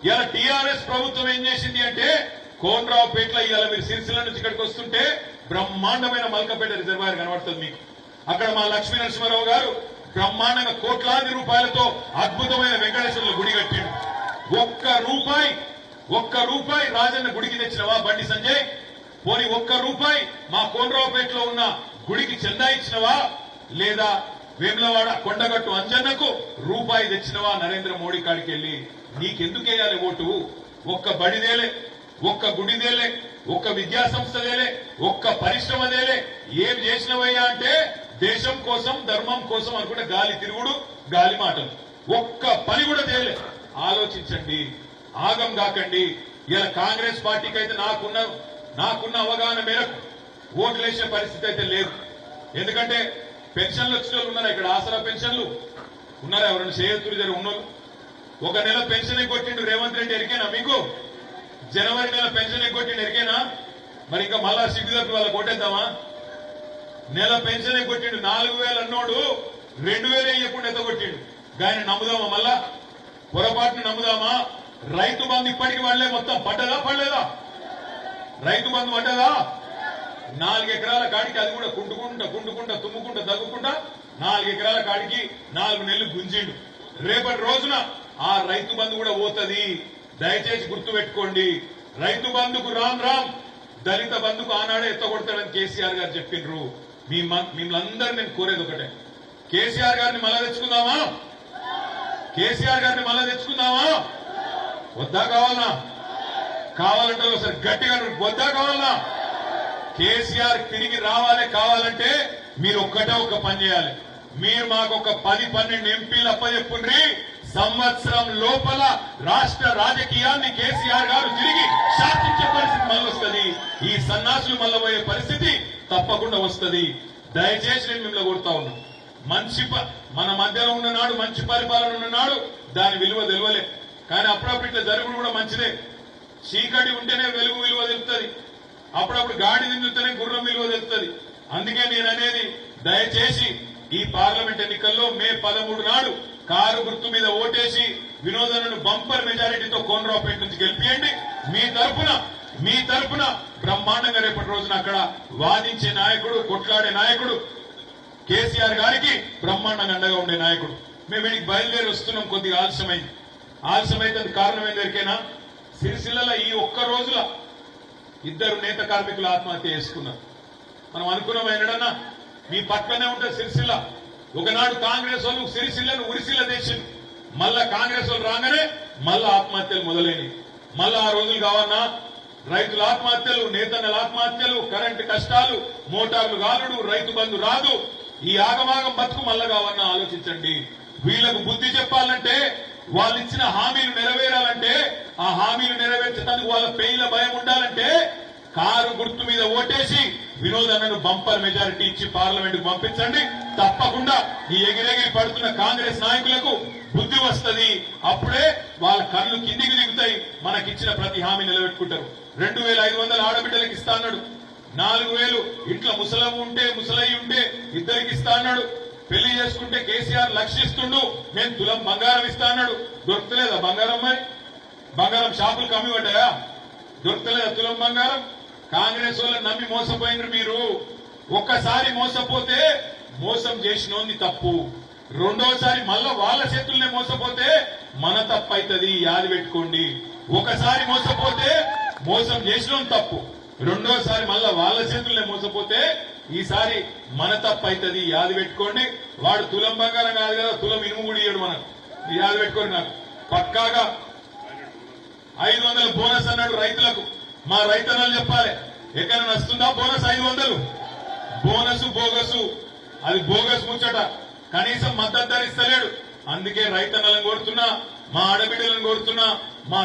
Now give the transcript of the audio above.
ఇలా టీఆర్ఎస్ ప్రభుత్వం ఏం చేసింది అంటే కోనరావుపేటలో ఇవాళ మీరు సిరిసిల్ల నుంచి ఇక్కడికి వస్తుంటే బ్రహ్మాండమైన మల్కపేట రిజర్వాయర్ కనబడుతుంది మీకు. అక్కడ మా లక్ష్మీ నరసింహారావు గారు బ్రహ్మాండంగా కోట్లాది రూపాయలతో అద్భుతమైన వెంకటేశ్వరుల గుడి కట్టిండు. ఒక్క రూపాయి రాజన్న గుడికి తెచ్చినవా బండి సంజయ్? పోనీ ఒక్క రూపాయి మా కోనరావుపేటలో ఉన్న గుడికి చందా ఇచ్చినవా? లేదా వేములవాడ కొండగట్టు అంజన్నకు రూపాయి తెచ్చినవా? నరేంద్ర మోడీ కాడికి వెళ్లి నీకెందుకేయాలి ఓటు? ఒక్క బడిదేలే, ఒక్క గుడిదేలే, ఒక్క విద్యా సంస్థదేలే, ఒక్క పరిశ్రమదేలే, ఏం చేసినవయ్యా అంటే దేశం కోసం ధర్మం కోసం అనుకుంటే గాలి తిరుగుడు, గాలి మాటలు. ఒక్క పని కూడా తేలే. ఆలోచించండి, ఆగం కాకండి. ఇలా కాంగ్రెస్ పార్టీకి అయితే నాకున్న అవగాహన మేరకు ఓట్లేసే పరిస్థితి అయితే లేదు. ఎందుకంటే పెన్షన్లు వచ్చిన వాళ్ళు ఉన్నారా ఇక్కడ? ఆసరా పెన్షన్లు ఉన్నారా? ఎవరైనా చేతులు జర ఉన్నోళ్ళు? ఒక నెల పెన్షన్ ఎగ్గొట్టిండు రేవంత్ రెడ్డి, ఎరికేనా మీకు? జనవరి నెల పెన్షన్ ఎగ్గొట్టిండు, ఎరికేనా? మరి ఇంకా మళ్ళా సిగ్గుదప్పి వాళ్ళ కొట్టేద్దామా? నెల పెన్షన్ ఎగ్గొట్టిండు. 4,000 అన్నోడు 2,000 ఇవ్వకుండా ఎత్తగొట్టిండు. ఆయన నమ్ముదామా? మళ్ళా పొరపాటును నమ్ముదామా? రైతు బంధు ఇప్పటికి వాళ్లే మొత్తం పడ్డదా పడలేదా? రైతు బంధు పడ్డదా? 4 ఎకరాల కాడికి అది కూడా కుంటుకుంటా తుమ్ముకుంటా దగ్గుకుంటా 4 ఎకరాల కాడికి 4 నెలలు గుంజిండు. రేపటి రోజున ఆ రైతు బంధు కూడా పోతుంది. దయచేసి గుర్తు పెట్టుకోండి. రైతు బంధుకు రామ్ దళిత బంధుకు ఆనాడే ఎత్తగొడతాడని కేసీఆర్ గారు చెప్పిండ్రు. మిమ్మల్ని నేను కోరేది ఒకటే, కేసీఆర్ గారిని మళ్ళా తెచ్చుకుందామా? కేసీఆర్ గారిని మళ్ళా తెచ్చుకుందామా? వద్దా? కావాలనా? కావాలంటే ఒకసారి గట్టిగా వద్దా? కావాలనా? కేసీఆర్ తిరిగి కావాలంటే మీరు ఒక్క పని చేయాలి. మీరు మాకు ఒక 10-12 ఎంపీలు అప్పచెప్పుండ్రి. సంవత్సరం లోపల రాష్ట్ర రాజకీయాన్ని కేసీఆర్ గారు తిరిగి శాసించే పరిస్థితి మళ్ళీ వస్తుంది. ఈ సన్నాసులు మళ్ళీ పోయే పరిస్థితి తప్పకుండా వస్తుంది. దయచేసి నేను మిమ్మల్ని కోరుతా ఉన్నా, మన మధ్యలో ఉన్ననాడు మంచి పరిపాలన ఉన్ననాడు దాని విలువ తెలియలే. కానీ అప్పుడప్పుడు ఇట్లా జరుగుడు కూడా మంచిదే. చీకటి ఉంటేనే వెలుగు విలువ తెలుస్తుంది. అప్పుడప్పుడు గాడి నిందుతేనే గుర్రం విలువ తెలుస్తుంది. అందుకే నేను అనేది, దయచేసి ఈ పార్లమెంట్ ఎన్నికల్లో మే 13 నాడు కారు గుర్తు మీద ఓటేసి వినోదనను బంపర్ మెజారిటీతో కోనరావుపేట నుంచి గెలిపియండి. మీ తరఫున బ్రహ్మాండంగా రేపటి రోజున అక్కడ వాదించే నాయకుడు, కొట్లాడే నాయకుడు, కేసీఆర్ గారికి బ్రహ్మాండంగా అండగా ఉండే నాయకుడు. మేము వీడికి బయలుదేరి వస్తున్నాం. కొద్దిగా ఆలస్యమైతే కారణం ఏందరికైనా సిరిసిల్ల ఈ ఒక్క రోజుల 2 నేత కార్మికులు ఆత్మహత్య చేసుకున్నారు. మనం అనుకున్నాం ఎన్నడన్నా మీ పక్కనే ఉంటే సిరిసిల్ల. ఒకనాడు కాంగ్రెస్ వాళ్ళు సిరిసిల్లను ఉరిసిల్ల తెచ్చింది. మళ్ళా కాంగ్రెస్ వాళ్ళు రాగానే మళ్ళా ఆత్మహత్యలు మొదలైనవి. మళ్ళా ఆ రోజులు కావన్నా రైతుల ఆత్మహత్యలు, నేతన్నల ఆత్మహత్యలు, కరెంటు కష్టాలు, మోటార్లు గాలుడు, రైతు బంధు రాదు. ఈ ఆగమాగం బతుకు మళ్ళా కావన్నా ఆలోచించండి. వీళ్లకు బుద్ధి చెప్పాలంటే, వాళ్ళు ఇచ్చిన హామీలు నెరవేరాలంటే, ఆ హామీలు నెరవేర్చడానికి వాళ్ళ పేయిల భయం ఉండాలంటే కారు గుర్తు మీద ఓటేసి వినోదన్నను బంపర్ మెజారిటీ ఇచ్చి పార్లమెంట్ కు పంపించండి. తప్పకుండా ఈ ఎగిరెగిరి పడుతున్న కాంగ్రెస్ నాయకులకు బుద్ధి వస్తుంది. అప్పుడే వాళ్ళ కళ్ళు కిందికి దిగుతాయి. మనకిచ్చిన ప్రతి హామీ నిలబెట్టుకుంటారు. 2,500 ఆడబిడ్డలకు ఇస్తా అన్నాడు. 4,000 ఇంట్లో ముసలయ్యి ఉంటే ఇద్దరికి ఇస్తా అన్నాడు. పెళ్లి చేసుకుంటే కేసీఆర్ లక్షిస్తుండు. నేను తులం బంగారం ఇస్తా అన్నాడు. దొరకలేదా బంగారం? మరి బంగారం షాపులు కమ్మి పడ్డాయా? దొరకలేదా తులం బంగారం? కాంగ్రెస్ వాళ్ళని నమ్మి మోసపోయినారు మీరు. ఒక్కసారి మోసపోతే మోసం చేసినోంది తప్పు. రెండోసారి మళ్ళా వాళ్ళ చేతుల్నే మోసపోతే మన తప్పు అవుతుంది. యాది పెట్టుకోండి. ఒకసారి మోసపోతే మోసం చేసినోంది తప్పు. రెండోసారి మళ్ళా వాళ్ళ చేతుల్నే మోసపోతే ఈసారి మన తప్పు అవుతుంది. యాది పెట్టుకోండి. వాడు తులం బంగారం కాదు కదా, తులం ఇనుము కూడా ఇయ్యడు మనకు. యాది పెట్టుకోండి. నాకు పక్కాగా 500 బోనస్ అన్నాడు రైతులకు. మా రైతన్నలు చెప్పాలి, ఎక్కడ వస్తుందా బోనస్? 500 బోనస్ బోగసు, అది బోగస్ ముచ్చట. కనీసం మద్దతు ధర ఇస్తలేడు. అందుకే రైతన్నలను కోరుతున్నా, మా ఆడబిడ్డలను కోరుతున్నా, మా